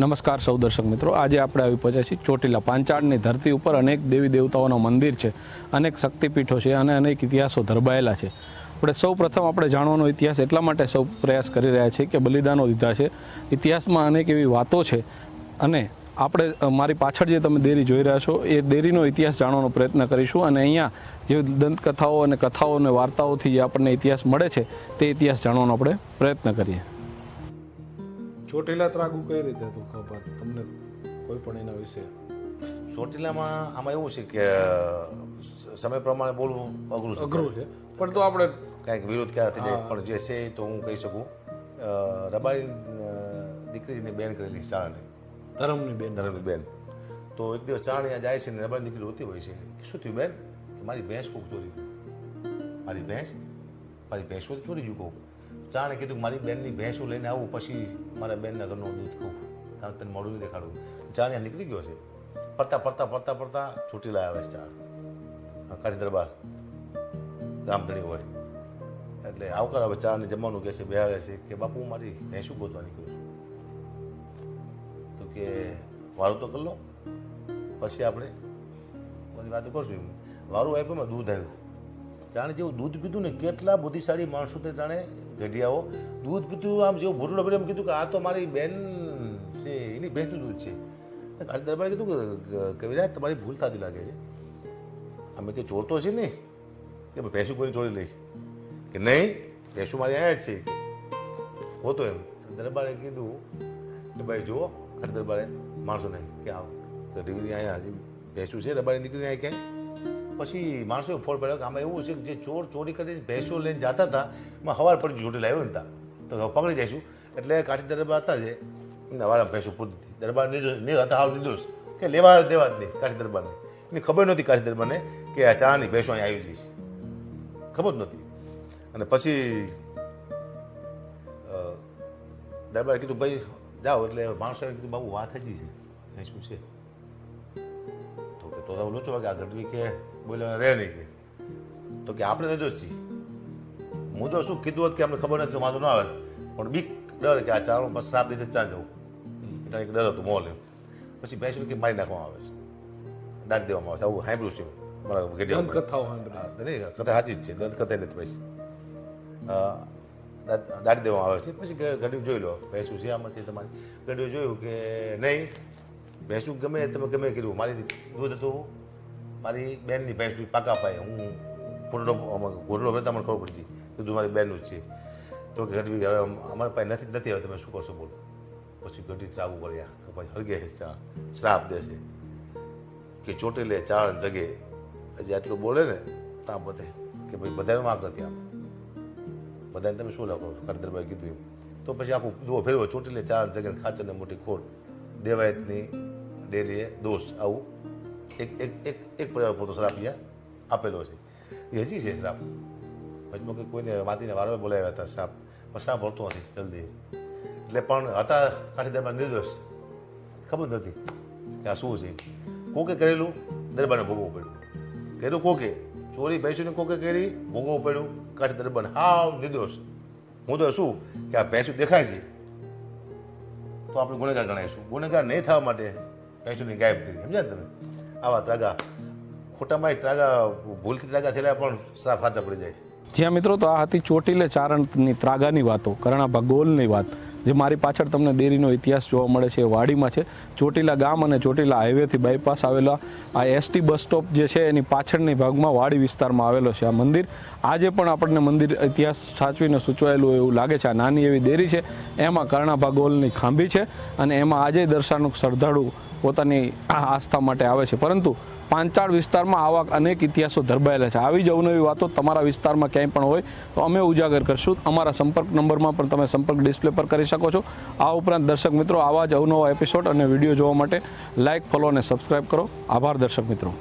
નમસ્કાર સૌ દર્શક મિત્રો, આજે આપણે આવી પહોંચ્યા છીએ ચોટીલા. પાંચાળની ધરતી ઉપર અનેક દેવી દેવતાઓના મંદિર છે, અનેક શક્તિપીઠો છે અને અનેક ઇતિહાસો ધરબાયેલા છે. આપણે સૌ પ્રથમ આપણે જાણવાનો ઇતિહાસ એટલા માટે સૌ પ્રયાસ કરી રહ્યા છીએ કે બલિદાનો દીધા છે, ઇતિહાસમાં અનેક એવી વાતો છે અને આપણે મારી પાછળ જે તમે દેરી જોઈ રહ્યા છો એ દેરીનો ઇતિહાસ જાણવાનો પ્રયત્ન કરીશું અને અહીંયા જે દંતકથાઓ અને કથાઓ અને વાર્તાઓથી જે આપણને ઇતિહાસ મળે છે તે ઇતિહાસ જાણવાનો આપણે પ્રયત્ન કરીએ. ચોટીલા ત્રાગુ કઈ રીતે હતું ખબર તમને કોઈ પણ એના વિશે? ચોટીલામાં આમાં એવું છે કે સમય પ્રમાણે બોલવું અઘરું છે, પણ તો આપણે કાંઈક વિરોધ ક્યારે થઈ જાય, પણ જે છે એ તો હું કહી શકું. રબારી દીકરીની બેન કરેલી ચારણે, ધરમની બેન. તો એક દિવસ ચારણે જાય છે ને રબારી દીકરી હોતી હોય છે. શું થયું બેન? કે મારી ભેંસ કોક ચોરી ગયું. મારી ભેંસ ચોરી ગયું કોક. ચાણે કીધું મારી બેનની ભેંસું લઈને આવું, પછી મારા બેનના ઘરનું દૂધ ખાવું, કારણ તને મોડું નહીં દેખાડવું. ચાણે નીકળી ગયો છે. પડતા ચોટીલા આવે છે. ચાણ કાઠી દરબાર ગામધણી હોય એટલે આવકાર આવે. ચારને જમવાનું કહે છે, બેહાડે છે કે બાપુ હું મારી ભેંસું ગોતવા નીકળું છું. તો કે વારું તો કરી લો, પછી આપણે બધી વાતો કરશું. વારું આપ્યું, એમાં દૂધ આવ્યું. જાણે જેવું દૂધ પીધું ને, કેટલા બુદ્ધિશાળી માણસો તે જાણે ગઢિયાઓ દૂધ પીતું, આમ જેવું ભૂરલો ભરી એમ કીધું કે આ તો મારી બેન છે, એની ભેંસનું દૂધ છે. કાઠી દરબારે કીધું કે કવિરાજ તમારી ભૂલ થતી લાગે છે, અમે કંઈ ચોરતો છે નહીં કે ભેંસું કોઈને ચોરી લઈ, કે નહીં ભેંસું મારી અહીંયા જ છે હોતો એમ. દરબારે કીધું કે ભાઈ જુઓ, કાઠી દરબારે માણસોને કે આવો ગઢી અહીંયા ભેંસું છે, રબારી નીકળી અહીંયા ક્યાંય. પછી માણસો ફોડ પડ્યો કે આમાં એવું છે કે જે ચોર ચોરી કરીને ભેંસો લઈને જતા હતા, એમાં હવાર પડી ચોટીલા આવ્યો ને તા તો પકડી જઈશું. એટલે કાઠી દરબાર હતા જે એમને હવારમાં ભેંસો પૂરી દીધી. દરબાર હતા હાવ નિર્દોષ, કે લેવા દેવા જ નહીં કાઠી દરબારને. એની ખબર નહોતી કાઠી દરબારને કે આ ચાની ભેંસો અહીં આવી જઈશ, ખબર જ નહોતી. અને પછી દરબારે કીધું ભાઈ જાઓ. એટલે માણસોએ કીધું બાબુ વાત હજી છે, ભેંસું છે. તો કે તો લોચો વાગે આ ગઢવી કે બોલ્યો રહે નહીં કે, તો કે આપણે નથી છીએ. હું તો શું કીધું હોત કે અમને ખબર નથી, વાંધો ના આવે, પણ બીક ડર કે આ ચારો શ્રાપ દીધે ત્યાં જવું, એટલે એક ડર હતો મોલ એમ. પછી ભેંસું કે મારી નાખવામાં આવે છે, દાટ દેવામાં આવે છે. આવું સાંભળ્યું છે મારા ગઢિયા કથાઓ. નહીં, કથા સાચી જ છે, દંત કથા નથી. પછી દાટી દેવામાં આવે છે. પછી ગઢવી જોઈ લો ભેંસું છે આમાં છે તમારી. ગઢવી જોયું કે નહીં, ભેંસું ગમે તમે ગમે કીધું, મારી દૂધ હતું મારી બેનની ભેંસ પાકા પાય. હું ઘોડલો ભરતા મને ખબર પડતી કીધું મારી બેનનું જ છે. તો કે ગઢવી હવે અમારી પાસે નથી, હવે તમે શું કરશો બોલો. પછી ગઢવી ત્રાગુ કર્યા કે ભાઈ હળગે શ્રાપ દેશે કે ચોટીલે ચાળ જગે. હજી આટલું બોલે ને ત્યાં બધે કે ભાઈ બધાને વાંક નથી, આમ બધાને તમે શું લાગો કાઠી દરબારે કીધું એમ. તો પછી આખું દુઓ ફેરવો, ચોટીલે ચાળ જગે ખાચરને મોટી ખોટ, દેવાયતની ડેરીએ દોષ. આવું એક પરિવાર પૂરતો શ્રાપ આપેલો છે. એ હજી છે શ્રાપ. વચમાં કંઈ કોઈને વાતીને વારવે બોલાવ્યા હતા શ્રાપ, પણ શ્રાપ ભરતો નથી જલ્દી. એટલે પણ હતા કાઠી દરબાર નિર્દોષ, ખબર નથી કે આ શું છે. કોકે કરેલું દરબારને ભોગવવું પડ્યું. કર્યું કોકે ચોરી ભેંસુની કોકે કરી, ભોગવવું પડ્યું કાઠી દરબારને. હાવ નિર્દોષ. હું તો શું કે આ ભેંસું દેખાય છે તો આપણે ગુનેગાર ગણાવીશું. ગુનેગાર નહીં થવા માટે ભેંસુની ગાયબ કરી, સમજ્યા તમે? આવા ત્રાગા ખોટામાં ત્રાગા ભૂલથી ત્રાગા થયેલા પણ શ્રાપ હાથા પડી જાય. જ્યાં મિત્રો, તો આ હતી ચોટીલે ચારણની ત્રાગાની વાતો, કરણાભા ગોલની વાત. જે મારી પાછળ તમને દેરીનો ઇતિહાસ જોવા મળે છે એ વાડીમાં છે. ચોટીલા ગામ અને ચોટીલા હાઈવેથી બાયપાસ આવેલા આ એસટી બસ સ્ટોપ જે છે એની પાછળની ભાગમાં વાડી વિસ્તારમાં આવેલો છે આ મંદિર. આજે પણ આપણને મંદિર ઇતિહાસ સાચવીને સૂચવાયેલું એવું લાગે છે. આ નાની એવી દેરી છે, એમાં કરણાભા ગોલની ખાંભી છે અને એમાં આજે દર્શનાર્થીઓ શ્રદ્ધાળુ પોતાની આસ્થા માટે આવે છે. પરંતુ પાંચાળ વિસ્તારમાં આવા અનેક ઇતિહાસો ધરબાયેલા છે. આવી જ અવનવી વાતો તમારા વિસ્તારમાં ક્યાંય પણ હોય તો અમે ઉજાગર કરશું. અમારા સંપર્ક નંબરમાં પણ તમે સંપર્ક ડિસ્પ્લે પર કરી શકો છો. આ ઉપરાંત દર્શક મિત્રો, આવા જ અવનવા એપિસોડ અને વિડીયો જોવા માટે લાઇક, ફોલો અને સબસ્ક્રાઈબ કરો. આભાર દર્શક મિત્રો.